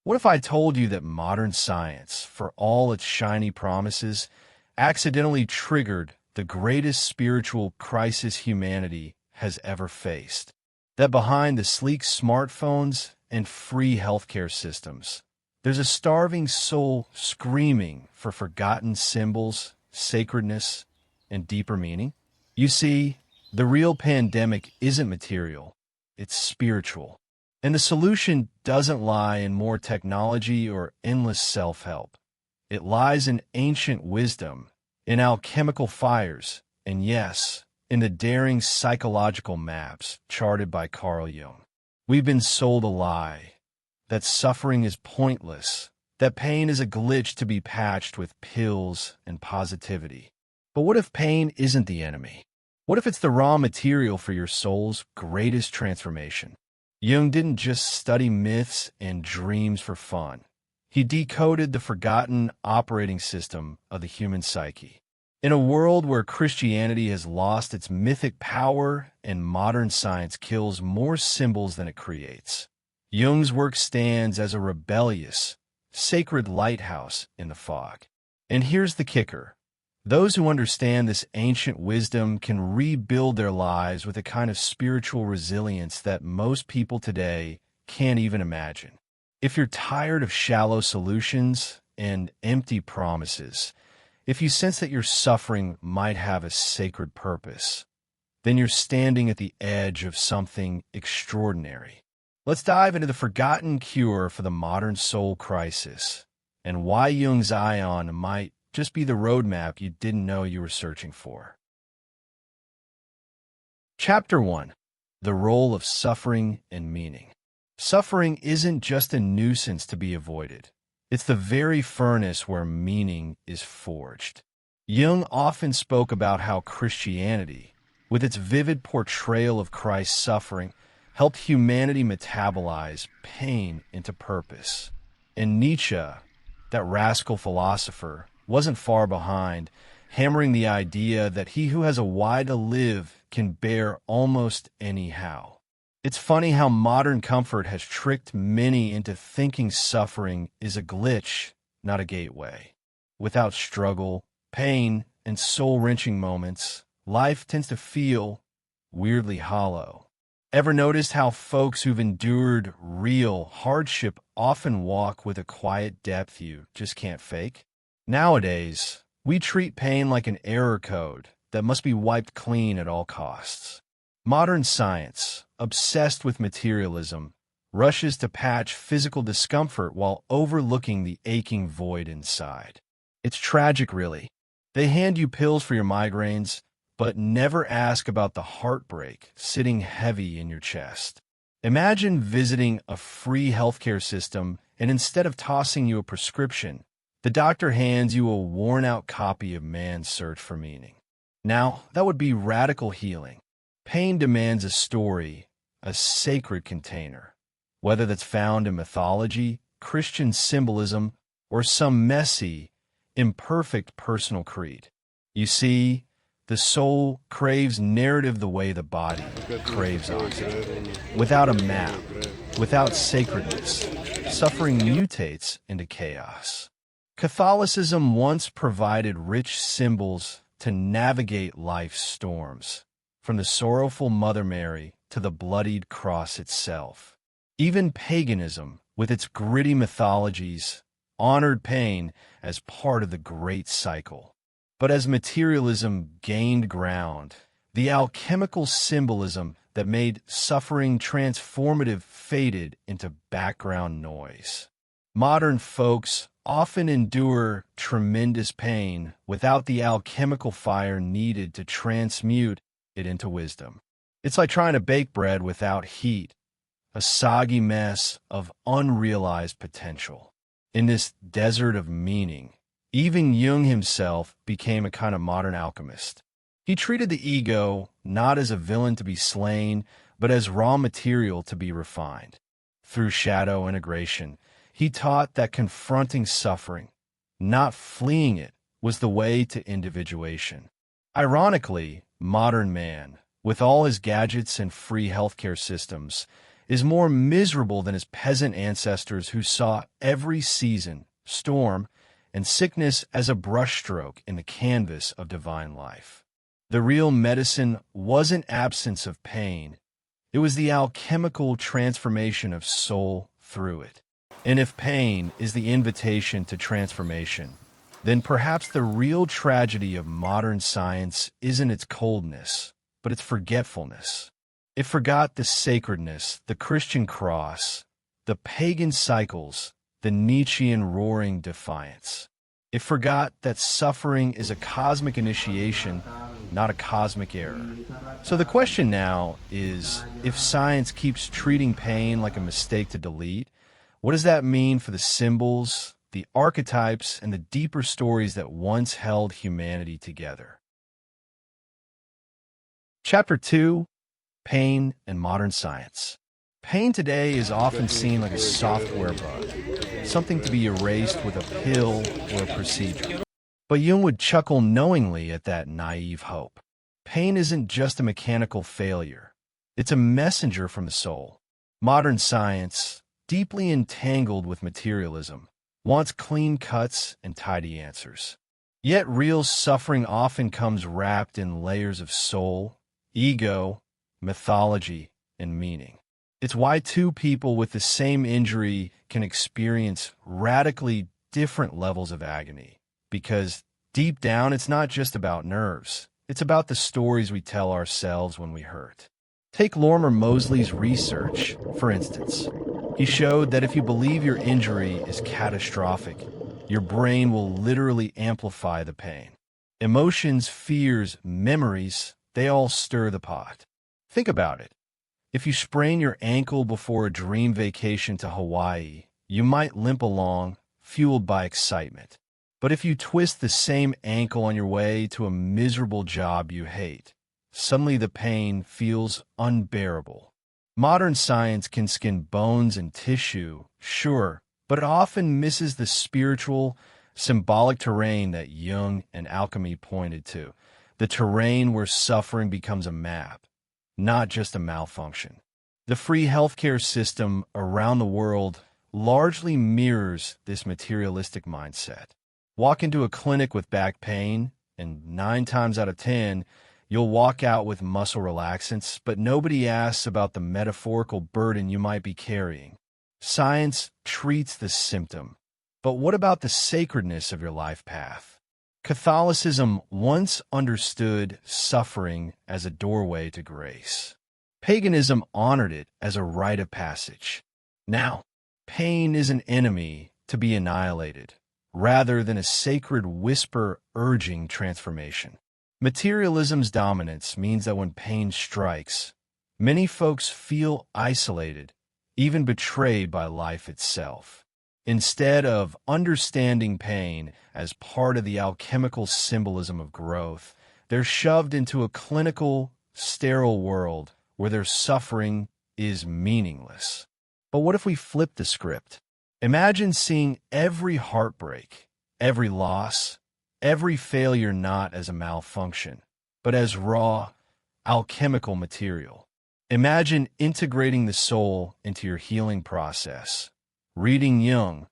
What if I told you that modern science, for all its shiny promises, accidentally triggered the greatest spiritual crisis humanity has ever faced? That behind the sleek smartphones and free healthcare systems, there's a starving soul screaming for forgotten symbols, sacredness, and deeper meaning? You see, the real pandemic isn't material, it's spiritual. And the solution doesn't lie in more technology or endless self-help. It lies in ancient wisdom, in alchemical fires, and yes, in the daring psychological maps charted by Carl Jung. We've been sold a lie, that suffering is pointless, that pain is a glitch to be patched with pills and positivity. But what if pain isn't the enemy? What if it's the raw material for your soul's greatest transformation? Jung didn't just study myths and dreams for fun. He decoded the forgotten operating system of the human psyche. In a world where Christianity has lost its mythic power and modern science kills more symbols than it creates, Jung's work stands as a rebellious, sacred lighthouse in the fog. And here's the kicker. Those who understand this ancient wisdom can rebuild their lives with a kind of spiritual resilience that most people today can't even imagine. If you're tired of shallow solutions and empty promises, if you sense that your suffering might have a sacred purpose, then you're standing at the edge of something extraordinary. Let's dive into the forgotten cure for the modern soul crisis and why Jung's Aion might just be the roadmap you didn't know you were searching for. Chapter 1. The Role of Suffering and Meaning. Suffering isn't just a nuisance to be avoided. It's the very furnace where meaning is forged. Jung often spoke about how Christianity, with its vivid portrayal of Christ's suffering, helped humanity metabolize pain into purpose. And Nietzsche, that rascal philosopher, wasn't far behind, hammering the idea that he who has a why to live can bear almost anyhow. It's funny how modern comfort has tricked many into thinking suffering is a glitch, not a gateway. Without struggle, pain, and soul-wrenching moments, life tends to feel weirdly hollow. Ever noticed how folks who've endured real hardship often walk with a quiet depth you just can't fake? Nowadays, we treat pain like an error code that must be wiped clean at all costs. Modern science, obsessed with materialism, rushes to patch physical discomfort while overlooking the aching void inside. It's tragic, really. They hand you pills for your migraines, but never ask about the heartbreak sitting heavy in your chest. Imagine visiting a free healthcare system and instead of tossing you a prescription, the doctor hands you a worn-out copy of Man's Search for Meaning. Now, that would be radical healing. Pain demands a story, a sacred container, whether that's found in mythology, Christian symbolism, or some messy, imperfect personal creed. You see, the soul craves narrative the way the body craves oxygen. Without a map, without sacredness, suffering mutates into chaos. Catholicism once provided rich symbols to navigate life's storms, from the sorrowful Mother Mary to the bloodied cross itself. Even paganism, with its gritty mythologies, honored pain as part of the great cycle. But as materialism gained ground, the alchemical symbolism that made suffering transformative faded into background noise. Modern folks often endure tremendous pain without the alchemical fire needed to transmute it into wisdom. It's like trying to bake bread without heat, a soggy mess of unrealized potential. In this desert of meaning, even Jung himself became a kind of modern alchemist. He treated the ego not as a villain to be slain, but as raw material to be refined. Through shadow integration, he taught that confronting suffering, not fleeing it, was the way to individuation. Ironically, modern man, with all his gadgets and free healthcare systems, is more miserable than his peasant ancestors who saw every season, storm, and sickness as a brushstroke in the canvas of divine life. The real medicine wasn't absence of pain. It was the alchemical transformation of soul through it. And if pain is the invitation to transformation, then perhaps the real tragedy of modern science isn't its coldness, but its forgetfulness. It forgot the sacredness, the Christian cross, the pagan cycles, the Nietzschean roaring defiance. It forgot that suffering is a cosmic initiation, not a cosmic error. So the question now is, if science keeps treating pain like a mistake to delete, what does that mean for the symbols, the archetypes, and the deeper stories that once held humanity together? Chapter 2: Pain and Modern Science. Pain today is often seen like a software bug, something to be erased with a pill or a procedure. But Jung would chuckle knowingly at that naive hope. Pain isn't just a mechanical failure. It's a messenger from the soul. Modern science, deeply entangled with materialism, wants clean cuts and tidy answers. Yet real suffering often comes wrapped in layers of soul, ego, mythology, and meaning. It's why two people with the same injury can experience radically different levels of agony. Because deep down, it's not just about nerves. It's about the stories we tell ourselves when we hurt. Take Lorimer Moseley's research, for instance. He showed that if you believe your injury is catastrophic, your brain will literally amplify the pain. Emotions, fears, memories, they all stir the pot. Think about it. If you sprain your ankle before a dream vacation to Hawaii, you might limp along, fueled by excitement. But if you twist the same ankle on your way to a miserable job you hate, suddenly the pain feels unbearable. Modern science can skin bones and tissue, sure, but it often misses the spiritual, symbolic terrain that Jung and Alchemy pointed to, the terrain where suffering becomes a map, not just a malfunction. The free healthcare system around the world largely mirrors this materialistic mindset. Walk into a clinic with back pain, and 9 times out of 10, you'll walk out with muscle relaxants, but nobody asks about the metaphorical burden you might be carrying. Science treats the symptom, but what about the sacredness of your life path? Catholicism once understood suffering as a doorway to grace. Paganism honored it as a rite of passage. Now, pain is an enemy to be annihilated, rather than a sacred whisper urging transformation. Materialism's dominance means that when pain strikes, many folks feel isolated, even betrayed by life itself. Instead of understanding pain as part of the alchemical symbolism of growth, they're shoved into a clinical, sterile world where their suffering is meaningless. But what if we flip the script? Imagine seeing every heartbreak, every loss, every failure not as a malfunction, but as raw, alchemical material. Imagine integrating the soul into your healing process, reading Jung,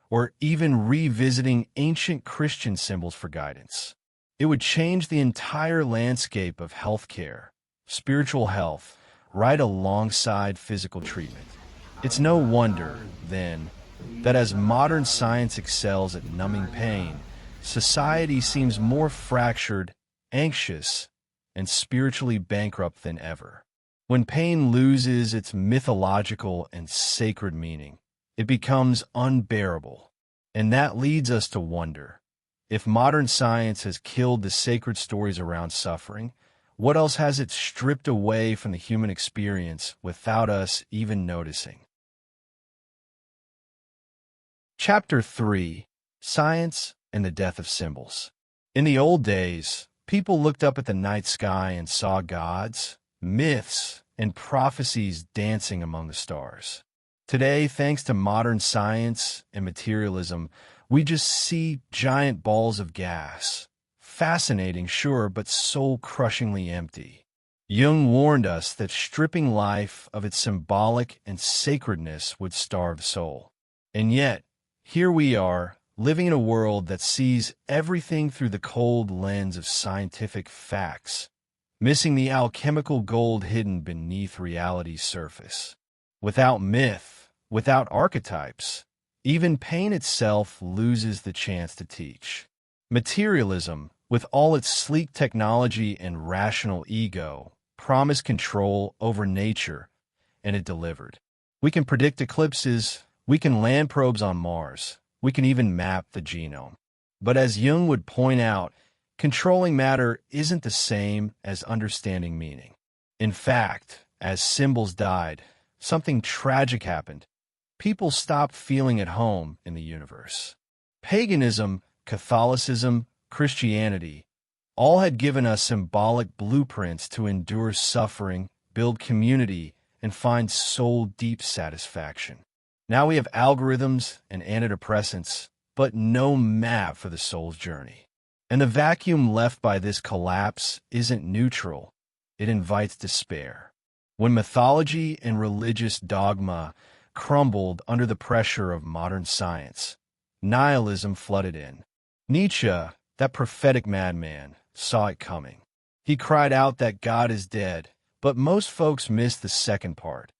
or even revisiting ancient Christian symbols for guidance. It would change the entire landscape of healthcare, spiritual health, right alongside physical treatment. It's no wonder, then, that as modern science excels at numbing pain, society seems more fractured, anxious, and spiritually bankrupt than ever. When pain loses its mythological and sacred meaning, it becomes unbearable. And that leads us to wonder, if modern science has killed the sacred stories around suffering, what else has it stripped away from the human experience without us even noticing? Chapter 3: Science and the Death of Symbols. In the old days, people looked up at the night sky and saw gods, myths, and prophecies dancing among the stars. Today, thanks to modern science and materialism, we just see giant balls of gas. Fascinating, sure, but soul-crushingly empty. Jung warned us that stripping life of its symbolic and sacredness would starve the soul. And yet, here we are, living in a world that sees everything through the cold lens of scientific facts, missing the alchemical gold hidden beneath reality's surface. Without myth, without archetypes, even pain itself loses the chance to teach. Materialism, with all its sleek technology and rational ego, promised control over nature, and it delivered. We can predict eclipses, we can land probes on Mars, we can even map the genome. But as Jung would point out, controlling matter isn't the same as understanding meaning. In fact, as symbols died, something tragic happened. People stopped feeling at home in the universe. Paganism, Catholicism, Christianity, all had given us symbolic blueprints to endure suffering, build community, and find soul-deep satisfaction. Now we have algorithms and antidepressants, but no map for the soul's journey. And the vacuum left by this collapse isn't neutral, it invites despair. When mythology and religious dogma crumbled under the pressure of modern science, nihilism flooded in. Nietzsche, that prophetic madman, saw it coming. He cried out that God is dead, but most folks missed the second part,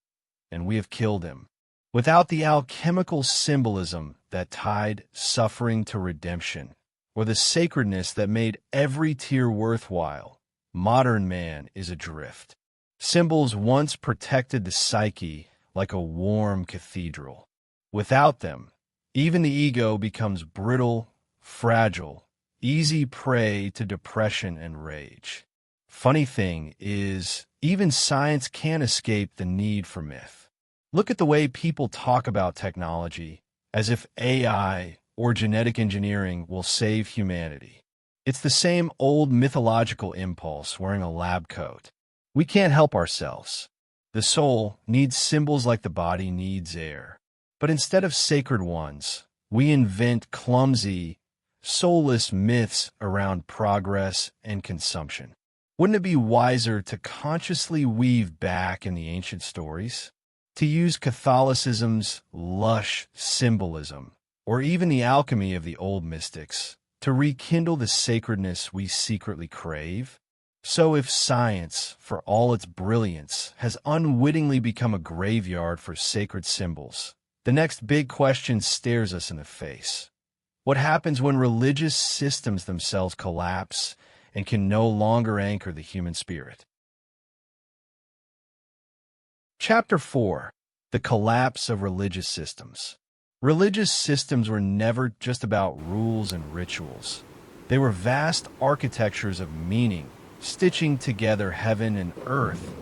and we have killed him. Without the alchemical symbolism that tied suffering to redemption, or the sacredness that made every tear worthwhile, modern man is adrift. Symbols once protected the psyche like a warm cathedral. Without them, even the ego becomes brittle, fragile, easy prey to depression and rage. Funny thing is, even science can't escape the need for myth. Look at the way people talk about technology, as if AI or genetic engineering will save humanity. It's the same old mythological impulse wearing a lab coat. We can't help ourselves. The soul needs symbols like the body needs air. But instead of sacred ones, we invent clumsy, soulless myths around progress and consumption. Wouldn't it be wiser to consciously weave back in the ancient stories? To use Catholicism's lush symbolism, or even the alchemy of the old mystics, to rekindle the sacredness we secretly crave? So if science, for all its brilliance, has unwittingly become a graveyard for sacred symbols, the next big question stares us in the face. What happens when religious systems themselves collapse and can no longer anchor the human spirit? Chapter 4. The Collapse of Religious Systems. Religious systems were never just about rules and rituals. They were vast architectures of meaning, stitching together heaven and earth,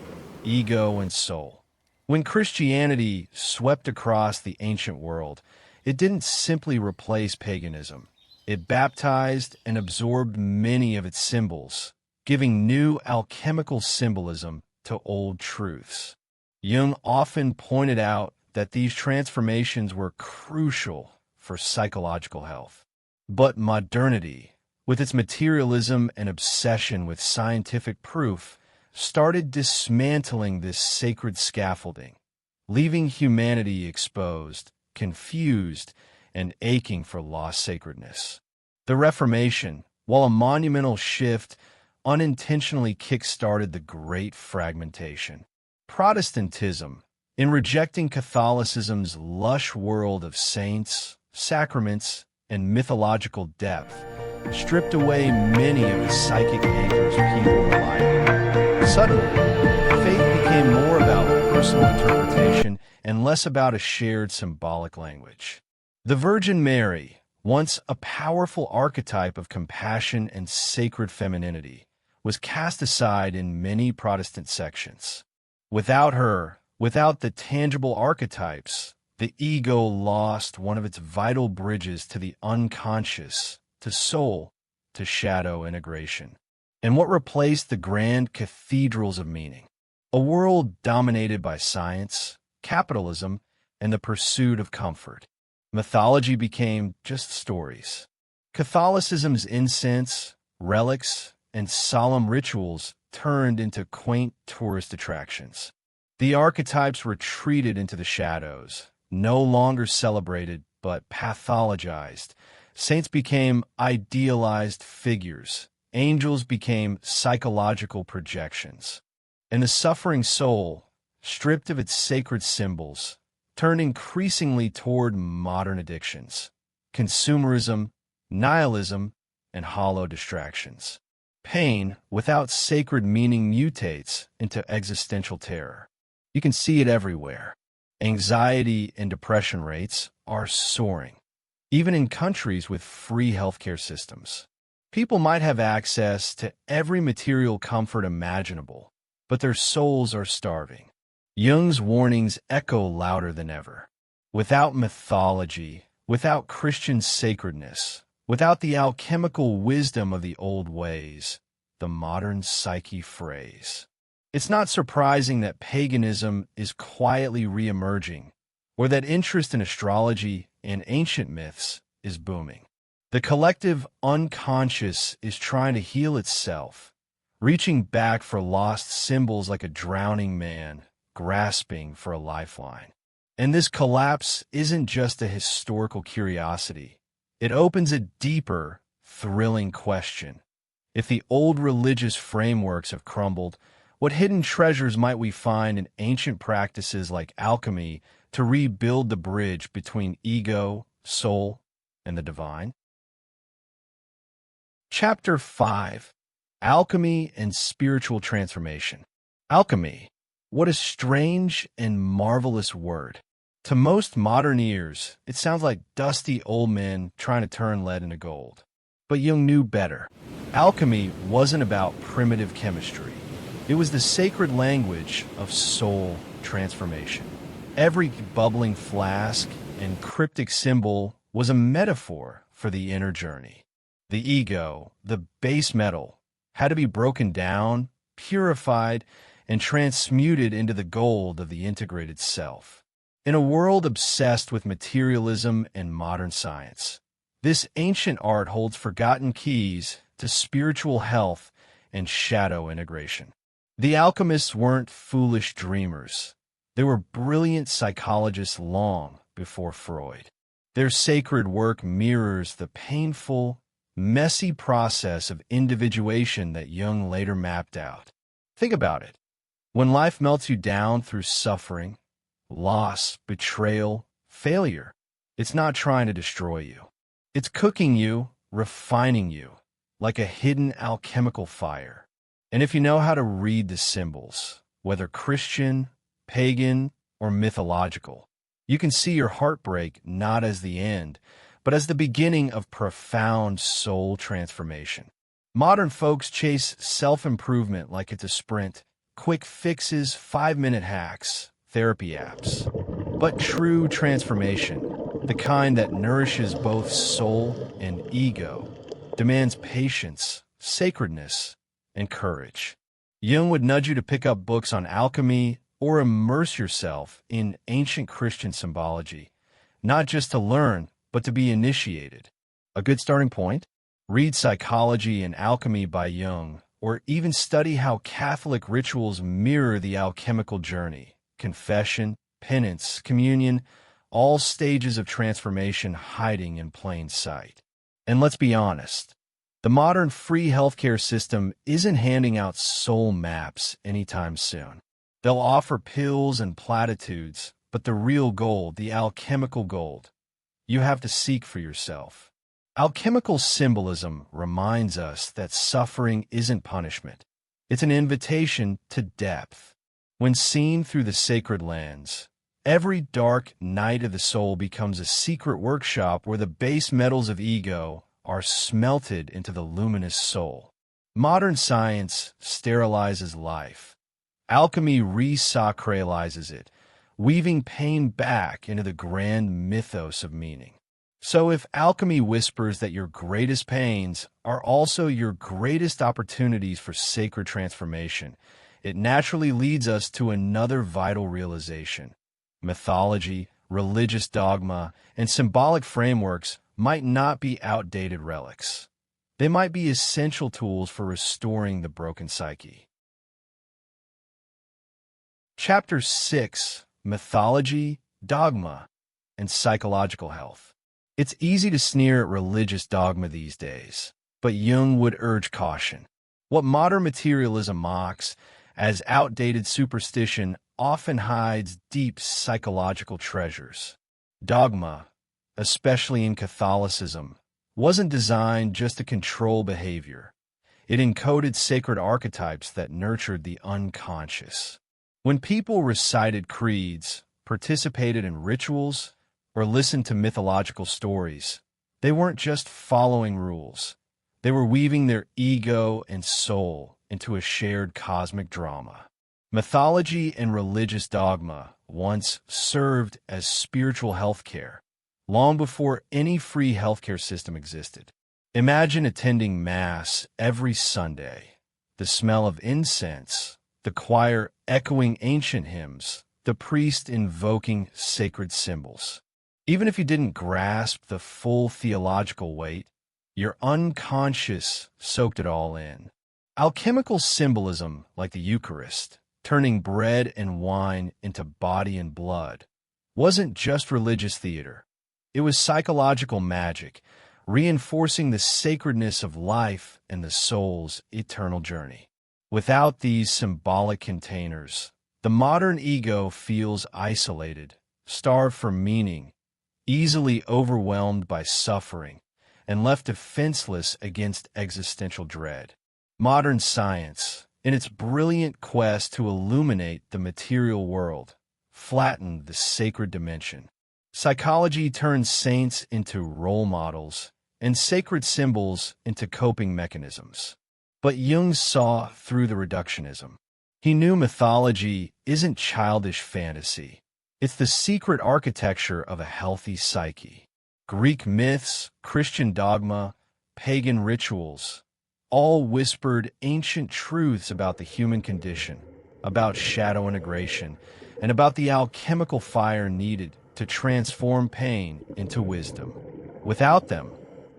ego and soul. When Christianity swept across the ancient world, it didn't simply replace paganism. It baptized and absorbed many of its symbols, giving new alchemical symbolism to old truths. Jung often pointed out that these transformations were crucial for psychological health. But modernity, with its materialism and obsession with scientific proof, started dismantling this sacred scaffolding, leaving humanity exposed, confused, and aching for lost sacredness. The Reformation, while a monumental shift, unintentionally kick-started the great fragmentation. Protestantism, in rejecting Catholicism's lush world of saints, sacraments, and mythological depth, stripped away many of the psychic anchors people relied on. Suddenly, faith became more about personal interpretation and less about a shared symbolic language. The Virgin Mary, once a powerful archetype of compassion and sacred femininity, was cast aside in many Protestant sections. Without her, without the tangible archetypes, the ego lost one of its vital bridges to the unconscious, to soul, to shadow integration. And what replaced the grand cathedrals of meaning? A world dominated by science, capitalism, and the pursuit of comfort. Mythology became just stories. Catholicism's incense, relics, and solemn rituals turned into quaint tourist attractions. The archetypes retreated into the shadows, no longer celebrated but pathologized. Saints became idealized figures. Angels became psychological projections. And the suffering soul, stripped of its sacred symbols, turned increasingly toward modern addictions, consumerism, nihilism, and hollow distractions. Pain, without sacred meaning, mutates into existential terror. You can see it everywhere. Anxiety and depression rates are soaring, even in countries with free healthcare systems. People might have access to every material comfort imaginable, but their souls are starving. Jung's warnings echo louder than ever. Without mythology, without Christian sacredness, without the alchemical wisdom of the old ways, the modern psyche frays. It's not surprising that paganism is quietly re-emerging, or that interest in astrology and ancient myths is booming. The collective unconscious is trying to heal itself, reaching back for lost symbols like a drowning man, grasping for a lifeline. And this collapse isn't just a historical curiosity. It opens a deeper, thrilling question. If the old religious frameworks have crumbled, what hidden treasures might we find in ancient practices like alchemy to rebuild the bridge between ego, soul, and the divine? Chapter 5. Alchemy and Spiritual Transformation. Alchemy. What a strange and marvelous word. To most modern ears, it sounds like dusty old men trying to turn lead into gold. But Jung knew better. Alchemy wasn't about primitive chemistry. It was the sacred language of soul transformation. Every bubbling flask and cryptic symbol was a metaphor for the inner journey. The ego, the base metal, had to be broken down, purified, and transmuted into the gold of the integrated self. In a world obsessed with materialism and modern science, this ancient art holds forgotten keys to spiritual health and shadow integration. The alchemists weren't foolish dreamers. They were brilliant psychologists long before Freud. Their sacred work mirrors the painful, messy process of individuation that Jung later mapped out. Think about it. When life melts you down through suffering, loss, betrayal, failure, it's not trying to destroy you. It's cooking you, refining you, like a hidden alchemical fire. And if you know how to read the symbols, whether Christian, pagan, or mythological, you can see your heartbreak not as the end, but as the beginning of profound soul transformation. Modern folks chase self-improvement like it's a sprint, quick fixes, 5-minute hacks, therapy apps. But true transformation, the kind that nourishes both soul and ego, demands patience, sacredness, and courage. Jung would nudge you to pick up books on alchemy or immerse yourself in ancient Christian symbology, not just to learn, but to be initiated. A good starting point? Read Psychology and Alchemy by Jung, or even study how Catholic rituals mirror the alchemical journey. Confession, penance, communion, all stages of transformation hiding in plain sight. And let's be honest, the modern free healthcare system isn't handing out soul maps anytime soon. They'll offer pills and platitudes, but the real gold, the alchemical gold, you have to seek for yourself. Alchemical symbolism reminds us that suffering isn't punishment. It's an invitation to depth. When seen through the sacred lens, every dark night of the soul becomes a secret workshop where the base metals of ego are smelted into the luminous soul. Modern science sterilizes life. Alchemy resacralizes it, weaving pain back into the grand mythos of meaning. So if alchemy whispers that your greatest pains are also your greatest opportunities for sacred transformation, it naturally leads us to another vital realization. Mythology, religious dogma, and symbolic frameworks might not be outdated relics. They might be essential tools for restoring the broken psyche. Chapter 6: Mythology, Dogma, and Psychological Health. It's easy to sneer at religious dogma these days, but Jung would urge caution. What modern materialism mocks as outdated superstition often hides deep psychological treasures. Dogma, especially in Catholicism, wasn't designed just to control behavior. It encoded sacred archetypes that nurtured the unconscious. When people recited creeds, participated in rituals, or listened to mythological stories, they weren't just following rules. They were weaving their ego and soul into a shared cosmic drama. Mythology and religious dogma once served as spiritual healthcare, long before any free healthcare system existed. Imagine attending Mass every Sunday, the smell of incense, the choir echoing ancient hymns, the priest invoking sacred symbols. Even if you didn't grasp the full theological weight, your unconscious soaked it all in. Alchemical symbolism, like the Eucharist, turning bread and wine into body and blood, wasn't just religious theater. It was psychological magic, reinforcing the sacredness of life and the soul's eternal journey. Without these symbolic containers, the modern ego feels isolated, starved for meaning, easily overwhelmed by suffering, and left defenseless against existential dread. Modern science, in its brilliant quest to illuminate the material world, flattened the sacred dimension. Psychology turned saints into role models and sacred symbols into coping mechanisms. But Jung saw through the reductionism. He knew mythology isn't childish fantasy. It's the secret architecture of a healthy psyche. Greek myths, Christian dogma, pagan rituals, all whispered ancient truths about the human condition, about shadow integration, and about the alchemical fire needed to transform pain into wisdom. Without them,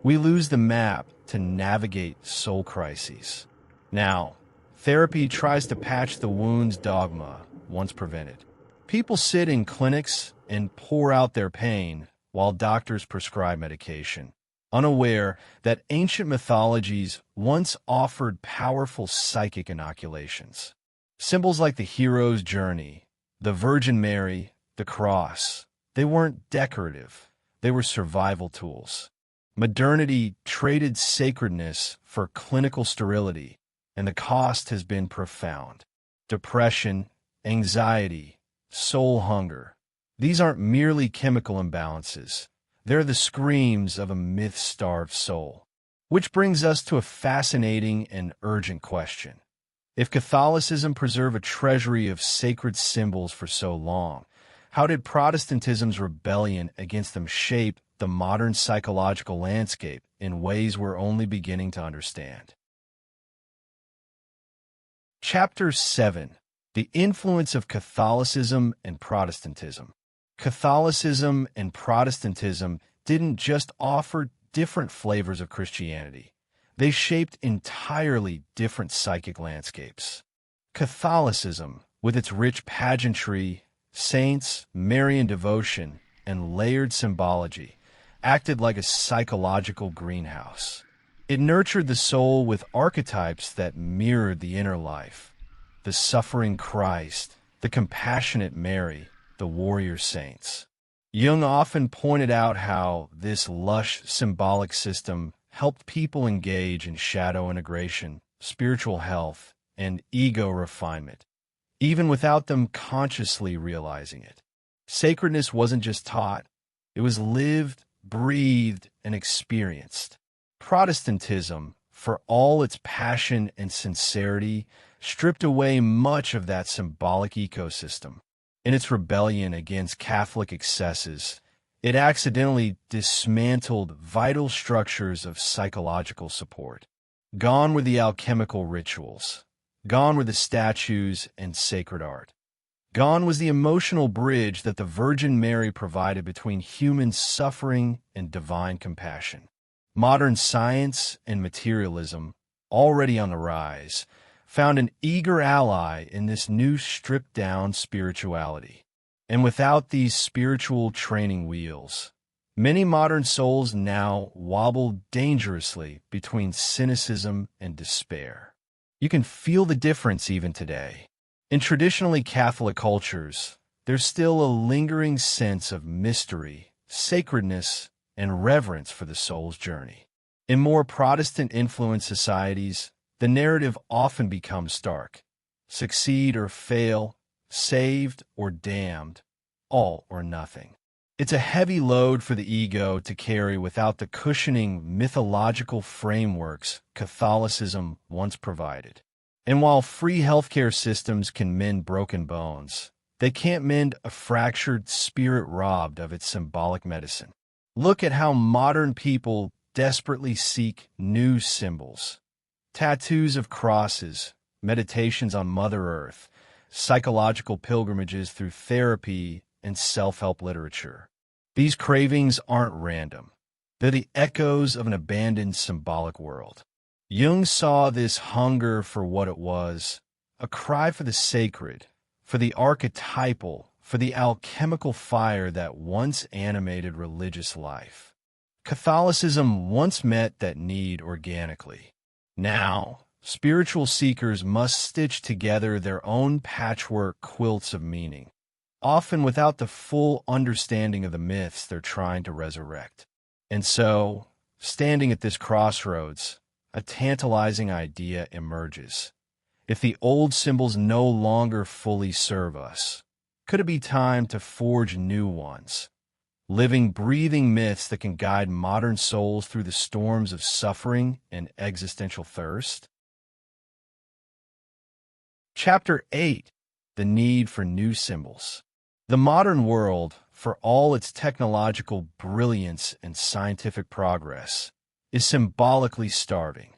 we lose the map to navigate soul crises. Now, therapy tries to patch the wounds dogma once prevented. People sit in clinics and pour out their pain while doctors prescribe medication, unaware that ancient mythologies once offered powerful psychic inoculations. Symbols like the hero's journey, the Virgin Mary, the cross, they weren't decorative, they were survival tools. Modernity traded sacredness for clinical sterility, and the cost has been profound. Depression, anxiety, soul hunger. These aren't merely chemical imbalances. They're the screams of a myth-starved soul. Which brings us to a fascinating and urgent question. If Catholicism preserved a treasury of sacred symbols for so long, how did Protestantism's rebellion against them shape the modern psychological landscape in ways we're only beginning to understand? Chapter 7: The Influence of Catholicism and Protestantism. Catholicism and Protestantism didn't just offer different flavors of Christianity. They shaped entirely different psychic landscapes. Catholicism, with its rich pageantry, saints, Marian devotion, and layered symbology, acted like a psychological greenhouse. It nurtured the soul with archetypes that mirrored the inner life: the suffering Christ, the compassionate Mary, the warrior saints. Jung often pointed out how this lush symbolic system helped people engage in shadow integration, spiritual health, and ego refinement, even without them consciously realizing it. Sacredness wasn't just taught, it was lived, breathed, and experienced. Protestantism, for all its passion and sincerity, stripped away much of that symbolic ecosystem. In its rebellion against Catholic excesses, it accidentally dismantled vital structures of psychological support. Gone were the alchemical rituals. Gone were the statues and sacred art. Gone was the emotional bridge that the Virgin Mary provided between human suffering and divine compassion. Modern science and materialism, already on the rise, found an eager ally in this new stripped-down spirituality. And without these spiritual training wheels, many modern souls now wobble dangerously between cynicism and despair. You can feel the difference even today. In traditionally Catholic cultures, there's still a lingering sense of mystery, sacredness, and reverence for the soul's journey. In more Protestant-influenced societies, the narrative often becomes stark. Succeed or fail, saved or damned, all or nothing. It's a heavy load for the ego to carry without the cushioning mythological frameworks Catholicism once provided. And while free healthcare systems can mend broken bones, they can't mend a fractured spirit robbed of its symbolic medicine. Look at how modern people desperately seek new symbols. Tattoos of crosses, meditations on Mother Earth, psychological pilgrimages through therapy and self-help literature. These cravings aren't random. They're the echoes of an abandoned symbolic world. Jung saw this hunger for what it was, a cry for the sacred, for the archetypal, for the alchemical fire that once animated religious life. Catholicism once met that need organically. Now, spiritual seekers must stitch together their own patchwork quilts of meaning, often without the full understanding of the myths they're trying to resurrect. And so, standing at this crossroads, a tantalizing idea emerges. If the old symbols no longer fully serve us, could it be time to forge new ones? Living, breathing myths that can guide modern souls through the storms of suffering and existential thirst? Chapter 8. The Need for New Symbols. The modern world, for all its technological brilliance and scientific progress, is symbolically starving.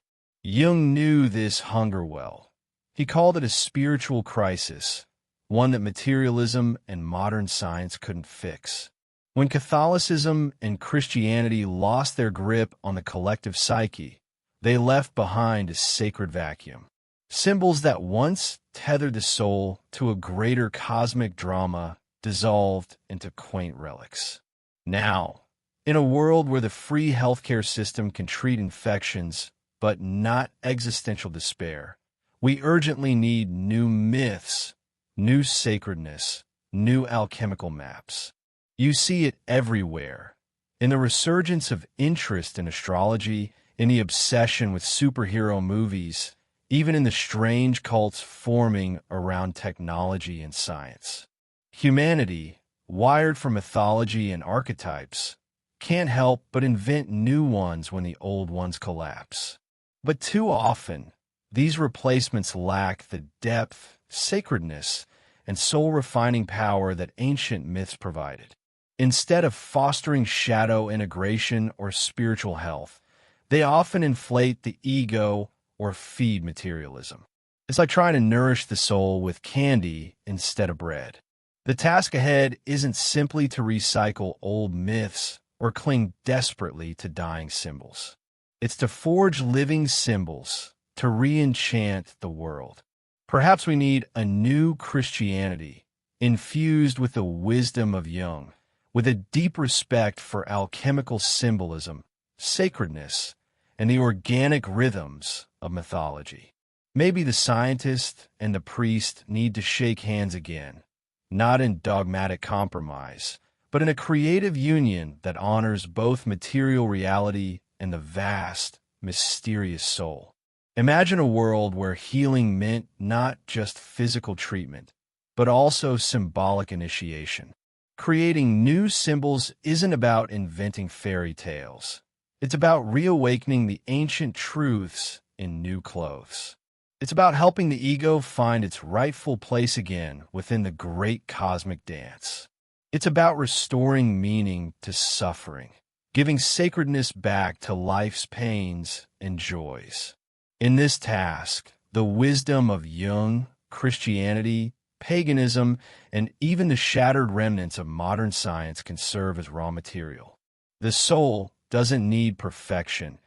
Jung knew this hunger well. He called it a spiritual crisis, one that materialism and modern science couldn't fix. When Catholicism and Christianity lost their grip on the collective psyche, they left behind a sacred vacuum. Symbols that once tethered the soul to a greater cosmic drama dissolved into quaint relics. Now, in a world where the free healthcare system can treat infections but not existential despair, we urgently need new myths, new sacredness, new alchemical maps. You see it everywhere. In the resurgence of interest in astrology, in the obsession with superhero movies, even in the strange cults forming around technology and science. Humanity, wired for mythology and archetypes, can't help but invent new ones when the old ones collapse. But too often, these replacements lack the depth, sacredness, and soul-refining power that ancient myths provided. Instead of fostering shadow integration or spiritual health, they often inflate the ego or feed materialism. It's like trying to nourish the soul with candy instead of bread. The task ahead isn't simply to recycle old myths or cling desperately to dying symbols. It's to forge living symbols, to re-enchant the world. Perhaps we need a new Christianity, infused with the wisdom of Jung, with a deep respect for alchemical symbolism, sacredness, and the organic rhythms of mythology. Maybe the scientist and the priest need to shake hands again, not in dogmatic compromise, but in a creative union that honors both material reality and the vast, mysterious soul. Imagine a world where healing meant not just physical treatment, but also symbolic initiation. Creating new symbols isn't about inventing fairy tales. It's about reawakening the ancient truths in new clothes. It's about helping the ego find its rightful place again within the great cosmic dance. It's about restoring meaning to suffering, giving sacredness back to life's pains and joys. In this task, the wisdom of Jung, Christianity, paganism, and even the shattered remnants of modern science can serve as raw material. The soul doesn't need perfection.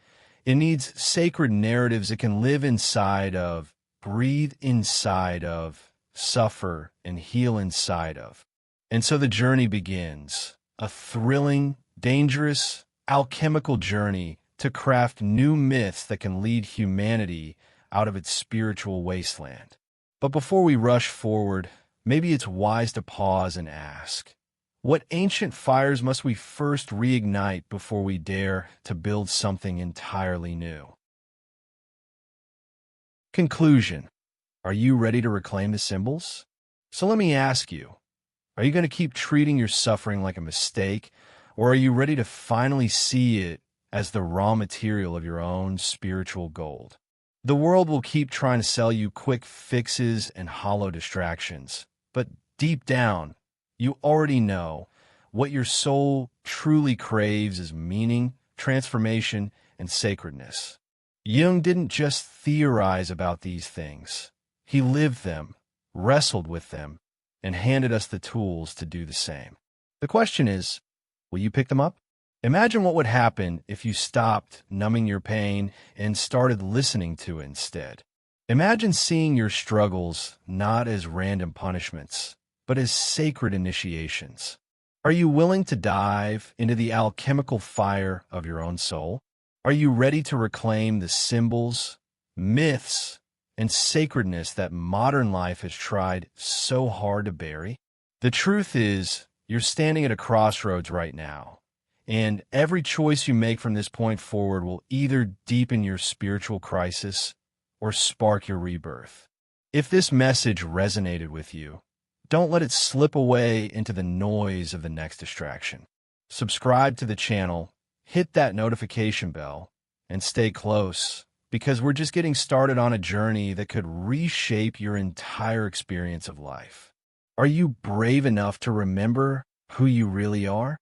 It needs sacred narratives it can live inside of, breathe inside of, suffer, and heal inside of. And so the journey begins, a thrilling, dangerous, alchemical journey to craft new myths that can lead humanity out of its spiritual wasteland. But before we rush forward, maybe it's wise to pause and ask, what ancient fires must we first reignite before we dare to build something entirely new? Conclusion. Are you ready to reclaim the symbols? So let me ask you, are you going to keep treating your suffering like a mistake, or are you ready to finally see it as the raw material of your own spiritual gold? The world will keep trying to sell you quick fixes and hollow distractions, but deep down, you already know what your soul truly craves is meaning, transformation, and sacredness. Jung didn't just theorize about these things. He lived them, wrestled with them, and handed us the tools to do the same. The question is, will you pick them up? Imagine what would happen if you stopped numbing your pain and started listening to it instead. Imagine seeing your struggles not as random punishments, but as sacred initiations. Are you willing to dive into the alchemical fire of your own soul? Are you ready to reclaim the symbols, myths, and sacredness that modern life has tried so hard to bury? The truth is, you're standing at a crossroads right now, and every choice you make from this point forward will either deepen your spiritual crisis or spark your rebirth. If this message resonated with you, don't let it slip away into the noise of the next distraction. Subscribe to the channel, hit that notification bell, and stay close, because we're just getting started on a journey that could reshape your entire experience of life. Are you brave enough to remember who you really are?